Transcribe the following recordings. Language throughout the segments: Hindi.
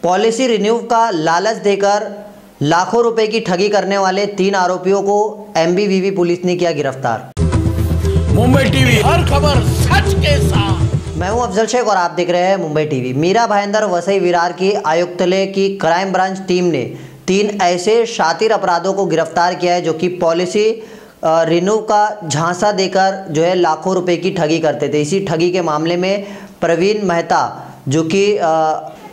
पॉलिसी रिन्यू का लालच देकर लाखों रुपए की ठगी करने वाले 3 आरोपियों को एमबीवीवी पुलिस ने किया गिरफ्तार। मुंबई टीवी, हर खबर सच के साथ। मैं हूं अफजल शेख और आप देख रहे हैं मुंबई टीवी। मीरा भाईंदर वसई विरार की आयुक्तालय की क्राइम ब्रांच टीम ने 3 ऐसे शातिर अपराधों को गिरफ्तार किया है जो कि पॉलिसी रिन्यू का झांसा देकर जो है लाखों रुपए की ठगी करते थे। इसी ठगी के मामले में प्रवीण मेहता जो कि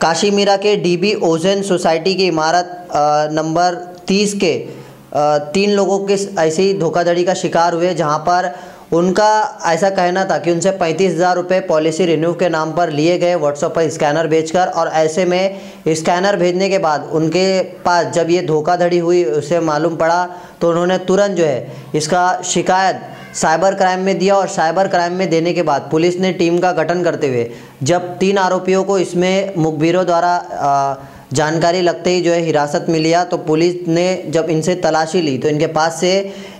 काशी मीरा के डीबी ओजन सोसाइटी की इमारत नंबर 30 के 3 लोगों के ऐसे ही धोखाधड़ी का शिकार हुए, जहां पर उनका ऐसा कहना था कि उनसे 35,000 रुपये पॉलिसी रिन्यू के नाम पर लिए गए व्हाट्सएप पर स्कैनर भेजकर, और ऐसे में स्कैनर भेजने के बाद उनके पास जब ये धोखाधड़ी हुई उसे मालूम पड़ा तो उन्होंने तुरंत जो है इसका शिकायत साइबर क्राइम में दिया, और साइबर क्राइम में देने के बाद पुलिस ने टीम का गठन करते हुए जब 3 आरोपियों को इसमें मुखबिरों द्वारा जानकारी लगते ही जो है हिरासत में लिया, तो पुलिस ने जब इनसे तलाशी ली तो इनके पास से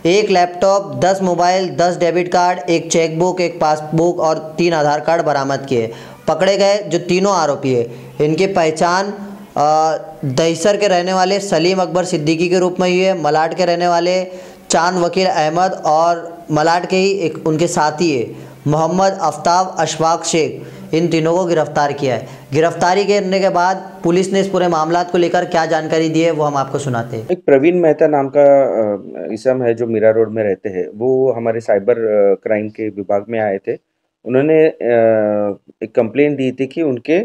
1 laptop, 10 mobile, 10 debit card, 1 chequebook, 1 passbook और 3 आधार कार्ड बरामद किए। पकड़े गए जो तीनों आरोपी है इनकी पहचान दहीसर के रहने वाले सलीम अकबर सिद्दीकी के रूप में हुई है, मलाड के रहने वाले चांद वकील अहमद और मलाड के ही एक उनके साथी है मोहम्मद आफ्ताब अशफाक शेख, इन तीनों को गिरफ्तार किया है। गिरफ्तारी करने के बाद पुलिस ने इस पूरे मामला को लेकर क्या जानकारी दी है वो हम आपको सुनाते हैं। एक प्रवीण मेहता नाम का इसम है जो मीरा रोड में रहते हैं। वो हमारे साइबर क्राइम के विभाग में आए थे। उन्होंने एक कंप्लेंट दी थी कि उनके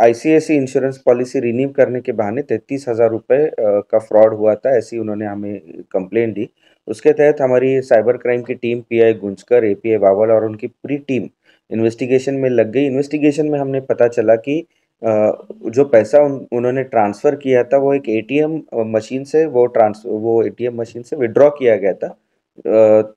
आईसीआईसी इंश्योरेंस पॉलिसी रिन्यू करने के बहाने 33,000 रुपये का फ्रॉड हुआ था, ऐसी उन्होंने हमें कंप्लेंट दी। उसके तहत हमारी साइबर क्राइम की team pi Gunjkar, API Bawal और उनकी पूरी टीम इन्वेस्टिगेशन में लग गई। इन्वेस्टिगेशन में हमने पता चला कि जो पैसा उन्होंने ट्रांसफ़र किया था वो एक एटीएम मशीन से वो एटीएम मशीन से विड्रॉ किया गया था।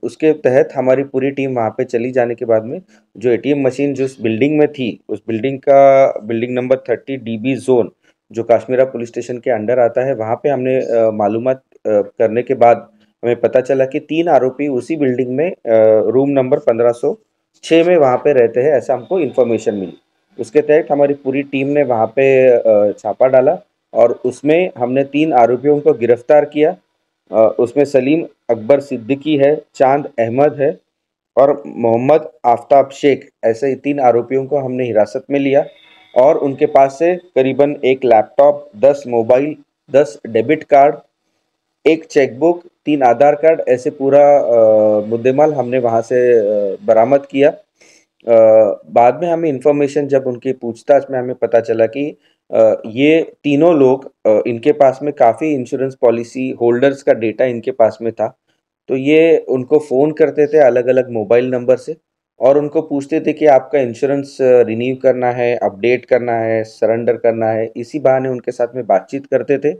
उसके तहत हमारी पूरी टीम वहाँ पे चली जाने के बाद में जो एटीएम मशीन जिस बिल्डिंग में थी, उस बिल्डिंग नंबर 30 डीबी जोन जो काश्मीरा पुलिस स्टेशन के अंडर आता है, वहाँ पे हमने मालूमात करने के बाद हमें पता चला कि 3 आरोपी उसी बिल्डिंग में रूम नंबर 1506 में वहाँ पे रहते हैं, ऐसा हमको इन्फॉर्मेशन मिली। उसके तहत हमारी पूरी टीम ने वहाँ पे छापा डाला और उसमें हमने 3 आरोपियों को गिरफ्तार किया। उसमें सलीम अकबर सिद्दीकी है, चांद अहमद है और मोहम्मद आफ्ताब शेख, ऐसे 3 आरोपियों को हमने हिरासत में लिया और उनके पास से करीबन 1 laptop, 10 mobile, 10 debit card, 1 chequebook, 3 आधार कार्ड, ऐसे पूरा मुद्देमाल हमने वहाँ से बरामद किया। बाद में हमें इन्फॉर्मेशन जब उनकी पूछताछ में हमें पता चला कि ये तीनों लोग इनके पास में काफ़ी इंश्योरेंस पॉलिसी होल्डर्स का डेटा इनके पास में था, तो ये उनको फ़ोन करते थे अलग अलग मोबाइल नंबर से और उनको पूछते थे कि आपका इंश्योरेंस रिन्यू करना है, अपडेट करना है, सरेंडर करना है। इसी बहाने उनके साथ में बातचीत करते थे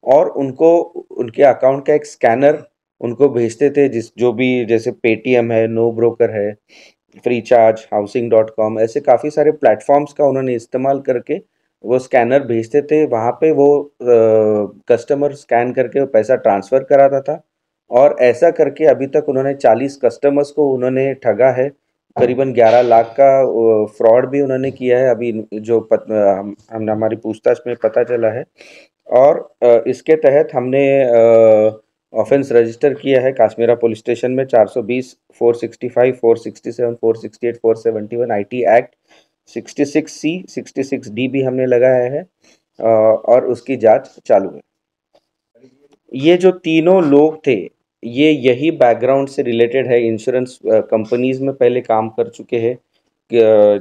और उनको उनके अकाउंट का एक स्कैनर उनको भेजते थे, जो भी जैसे पेटीएम है, नो ब्रोकर है, फ्रीचार्ज, हाउसिंग.com, ऐसे काफ़ी सारे प्लेटफॉर्म्स का उन्होंने इस्तेमाल करके वो स्कैनर भेजते थे। वहाँ पे वो कस्टमर स्कैन करके वो पैसा ट्रांसफ़र कराता था और ऐसा करके अभी तक उन्होंने 40 कस्टमर्स को उन्होंने ठगा है। करीबन 11 लाख का फ्रॉड भी उन्होंने किया है, अभी जो हमारी पूछताछ में पता चला है। और इसके तहत हमने ऑफेंस रजिस्टर किया है काश्मीरा पुलिस स्टेशन में 420, 465, 467, 468, 471 आईटी एक्ट, 66C, 66D भी हमने लगाया है और उसकी जांच चालू है। ये जो तीनों लोग थे ये यही बैकग्राउंड से रिलेटेड है, इंश्योरेंस कंपनीज में पहले काम कर चुके हैं।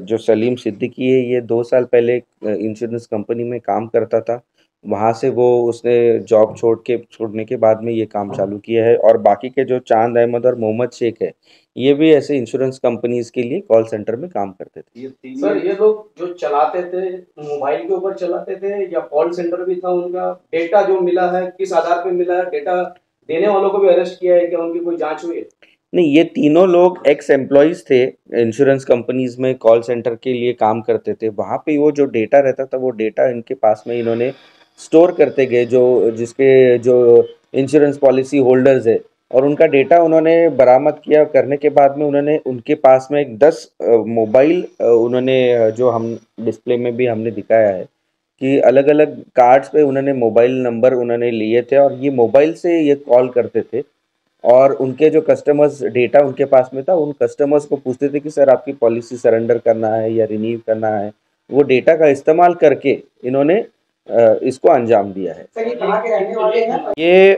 जो सलीम सिद्दीकी है ये 2 साल पहले इंश्योरेंस कंपनी में काम करता था, वहाँ से वो उसने जॉब छोड़ने के बाद में ये काम चालू किया है। और बाकी के जो चांद अहमद और मोहम्मद शेख है ये भी ऐसे इंश्योरेंस कंपनीज के लिए कॉल सेंटर में काम करते थे। सर ये लोग जो चलाते थे मोबाइल के ऊपर चलाते थे या कॉल सेंटर भी था उनका? डेटा जो मिला है किस आधार पे मिला है? डेटा देने वालों को भी अरेस्ट किया है क्या? उनकी कोई जांच हुई है? नहीं, ये तीनों लोग एक्स एम्प्लॉयज़ थे, इंश्योरेंस कंपनीज में कॉल सेंटर के लिए काम करते थे। वहाँ पे वो जो डेटा रहता था वो डेटा इनके पास में इन्होंने स्टोर करते गए, जो इंश्योरेंस पॉलिसी होल्डर्स है, और उनका डेटा उन्होंने बरामद किया। करने के बाद में उन्होंने उनके पास में एक 10 मोबाइल उन्होंने जो हम डिस्प्ले में भी हमने दिखाया है कि अलग अलग कार्ड्स पे उन्होंने मोबाइल नंबर उन्होंने लिए थे और ये मोबाइल से ये कॉल करते थे और उनके जो कस्टमर्स डेटा उनके पास में था, उन कस्टमर्स को पूछते थे कि सर आपकी पॉलिसी सरेंडर करना है या रिन्यू करना है। वो डेटा का इस्तेमाल करके इन्होंने इसको अंजाम दिया है। सर ये कहाँ के रहने वाले हैं? ये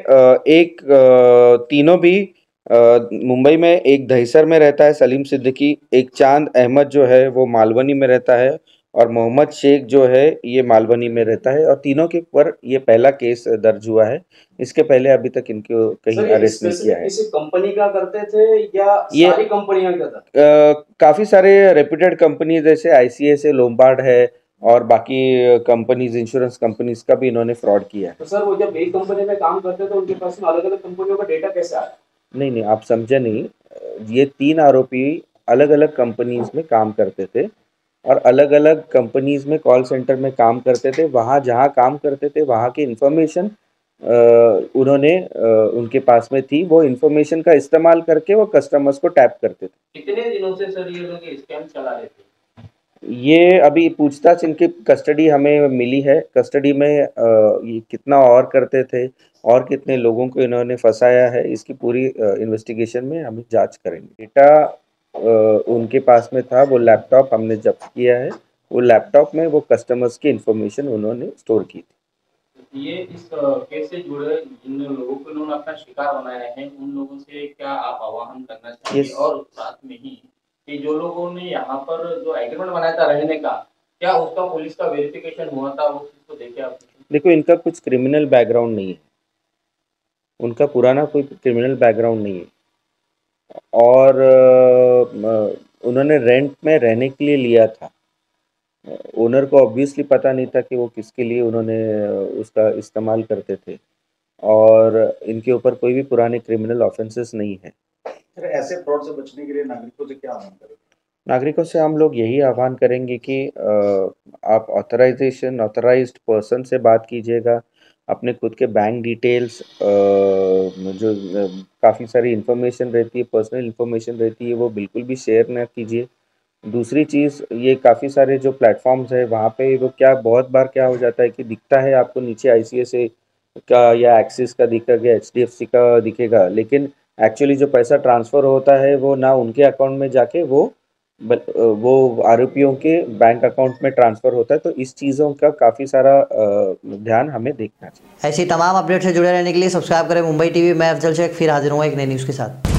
तीनों भी मुंबई में, एक दहिसर में रहता है सलीम सिद्दीकी, एक चांद अहमद जो है वो मालवनी में रहता है और मोहम्मद शेख जो है ये मालवनी में रहता है और तीनों के ऊपर ये पहला केस दर्ज हुआ है। इसके पहले अभी तक इनको कहीं अरेस्ट नहीं किया है। किसी कंपनी का करते थे या ये सारी कंपनियां करता? काफ़ी सारे रेप्यूटेड कंपनी जैसे ICICI, लोम्बार्ड है और बाकी कंपनीज, इंश्योरेंस कंपनीज का भी इन्होंने फ्रॉड किया है। तो सर वो जब एक कंपनी में काम करते थे उनके पास में अलग अलग कंपनियों का डेटा कैसे आया? नहीं, आप समझे नहीं। ये 3 आरोपी अलग अलग कंपनीज में काम करते थे और अलग अलग कंपनीज में कॉल सेंटर में काम करते थे। वहाँ जहाँ काम करते थे वहाँ की इंफॉर्मेशन उन्होंने उनके पास में थी। वो इंफॉर्मेशन का इस्तेमाल करके वो कस्टमर्स को टैप करते थे। कितने दिनों से सर ये लोग स्कैम चला रहे थे? ये अभी पूछताछ, इनकी कस्टडी हमें मिली है। कस्टडी में ये कितना और करते थे और कितने लोगों को इन्होंने फंसाया है, इसकी पूरी इन्वेस्टिगेशन में हम जांच करेंगे। डेटा उनके पास में था, वो लैपटॉप हमने जब्त किया है। वो लैपटॉप में वो कस्टमर्स की इंफॉर्मेशन उन्होंने स्टोर की थी। ये इस केस से जुड़े जिन लोगों को इन्होंने अपना शिकार बनाया है उन लोगों से क्या आप आह्वान करना चाहिए? और साथ में ही कि जो लोगों ने यहाँ पर जो एग्रीमेंट बनाया था रहने का, क्या उसका पुलिस का वेरिफिकेशन हुआ था? उस चीज को देखे आप? देखो, इनका कुछ क्रिमिनल बैकग्राउंड नहीं है, उनका पुराना कोई क्रिमिनल बैकग्राउंड नहीं है और उन्होंने रेंट में रहने के लिए लिया था। ओनर को ऑब्वियसली पता नहीं था कि वो किसके लिए उन्होंने उसका इस्तेमाल करते थे और इनके ऊपर कोई भी पुराने क्रिमिनल ऑफेंसेस नहीं है। सर ऐसे फ्रॉड से बचने के लिए नागरिकों से क्या आह्वान करेंगे? नागरिकों से हम लोग यही आह्वान करेंगे कि आप ऑथराइज्ड पर्सन से बात कीजिएगा। अपने खुद के बैंक डिटेल्स, जो काफ़ी सारी इन्फॉर्मेशन रहती है, पर्सनल इन्फॉर्मेशन रहती है, वो बिल्कुल भी शेयर ना कीजिए। दूसरी चीज़, ये काफ़ी सारे जो प्लेटफॉर्म्स है वहाँ पे वो बहुत बार क्या हो जाता है कि दिखता है आपको नीचे ICICI का या एक्सिस का दिखेगा, HDFC का दिखेगा, लेकिन एक्चुअली जो पैसा ट्रांसफ़र होता है वो ना उनके अकाउंट में जाके वो आरोपियों के बैंक अकाउंट में ट्रांसफ़र होता है। तो इस चीज़ों का काफ़ी सारा ध्यान हमें देखना चाहिए। ऐसी तमाम अपडेट से जुड़े रहने के लिए सब्सक्राइब करें मुंबई TV। मैं अफजल शेख फिर हाजिर हूँ एक नई न्यूज़ के साथ।